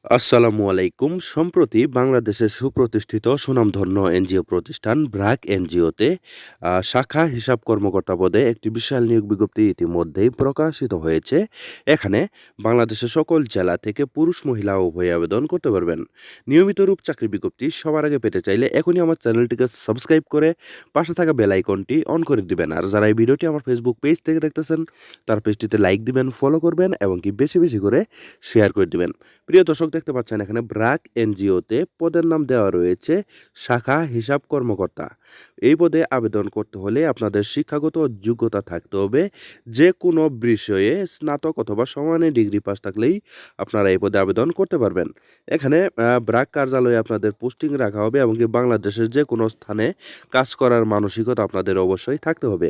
আসসালামু আলাইকুম। সম্প্রতি বাংলাদেশের সুপ্রতিষ্ঠিত সুনামধন্য এনজিও প্রতিষ্ঠান ব্র্যাক এনজিওতে শাখা হিসাব কর্মকর্তা পদে একটি বিশাল নিয়োগ বিজ্ঞপ্তি ইতিমধ্যেই প্রকাশিত হয়েছে। এখানে বাংলাদেশের সকল জেলা থেকে পুরুষ মহিলা উভয়ে আবেদন করতে পারবেন। নিয়মিত রূপ চাকরি বিজ্ঞপ্তি সবার আগে পেতে চাইলে এখনই আমার চ্যানেলটিকে সাবস্ক্রাইব করে পাশে থাকা বেল আইকনটি অন করে দিবেন। আর যারা এই ভিডিওটি আমার ফেসবুক পেজ থেকে দেখতেছেন তার পেজটিতে লাইক দিবেন, ফলো করবেন এবং কি বেশি বেশি করে শেয়ার করে দিবেন। প্রিয় দর্শক, দেখতে পাচ্ছেন এখানে ব্র্যাক এনজিওতে পদের নাম দেওয়া রয়েছে শাখা হিসাব কর্মকর্তা। এই পদে আবেদন করতে হলে আপনাদের শিক্ষাগত যোগ্যতা থাকতে হবে। যে কোনো বিষয়ে স্নাতক অথবা সমানের ডিগ্রি পাস থাকলেই আপনারা এই পদে আবেদন করতে পারবেন। এখানে ব্র্যাক কার্যালয়ে আপনাদের পোস্টিং রাখা হবে এবং কি বাংলাদেশের যে কোনো স্থানে কাজ করার মানসিকতা আপনাদের অবশ্যই থাকতে হবে।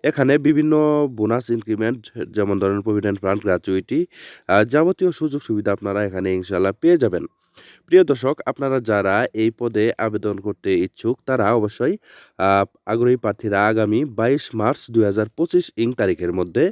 এখানে বিভিন্ন বোনাস ইনক্রিমেন্ট, যেমন ধরেন প্রভিডেন্ট ফান্ড, গ্র্যাচুইটি, যাবতীয় সুযোগ সুবিধা আপনারা এখানে ইনশাল্লাহ পেয়ে যাবেন। প্রিয় দর্শক, আপনারা যারা এই পদে আবেদন করতে ইচ্ছুক তারা অবশ্যই আগ্রহী প্রার্থীরা আগামী 22 মার্চ 2025 তারিখের মধ্যে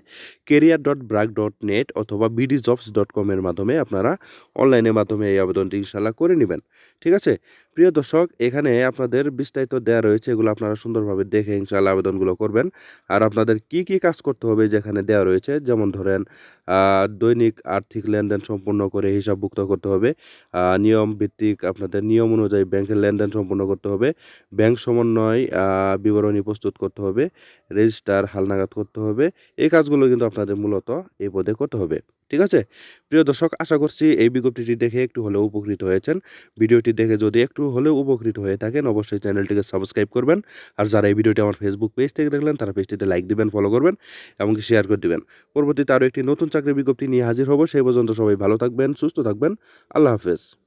career.brag.net অথবা bdjobs.com এর মাধ্যমে আপনারা অনলাইনের মাধ্যমে এই আবেদনটি ইনশাল্লাহ করে নেবেন। ঠিক আছে? প্রিয় দর্শক, এখানে আপনাদের বিস্তারিত দেওয়া রয়েছে, এগুলো আপনারা সুন্দরভাবে দেখে ইনশাল্লাহ আবেদনগুলো করবেন। আর আপনাদের কি কি কাজ করতে হবে যেখানে দেওয়া রয়েছে, যেমন ধরেন দৈনিক আর্থিক লেনদেন সম্পূর্ণ করে হিসাবভুক্ত করতে হবে। নিয়ম ভিত্তিক আপনাদের নিয়ম অনুযায়ী ব্যাংকের লেনদেন সম্পূর্ণ করতে হবে। ব্যাংক সমন্বয় বিবরণী প্রস্তুত করতে হবে। রেজিস্টার হালনাগাদ করতে হবে। এই কাজগুলো কিন্তু আপনাদের মূলত এই পদে করতে হবে। ঠিক আছে? প্রিয় দর্শক, আশা করছি এই বিজ্ঞপ্তিটি দেখে একটু হলেও উপকৃত হয়েছেন। ভিডিওটি দেখে যদি একটু হলেও উপকৃত হয়ে থাকেন অবশ্যই চ্যানেলটিকে সাবস্ক্রাইব করবেন। আর যারা এই ভিডিওটি আমার ফেসবুক পেজ থেকে দেখলেন তারা পেজটিতে লাইক দিবেন, ফলো করবেন এমনকি শেয়ার করে দিবেন। পরবর্তীতে আরও একটি নতুন চাকরির বিজ্ঞপ্তি নিয়ে হাজির হব। সেই পর্যন্ত সবাই ভালো থাকবেন, সুস্থ থাকবেন। আল্লাহ হাফেজ।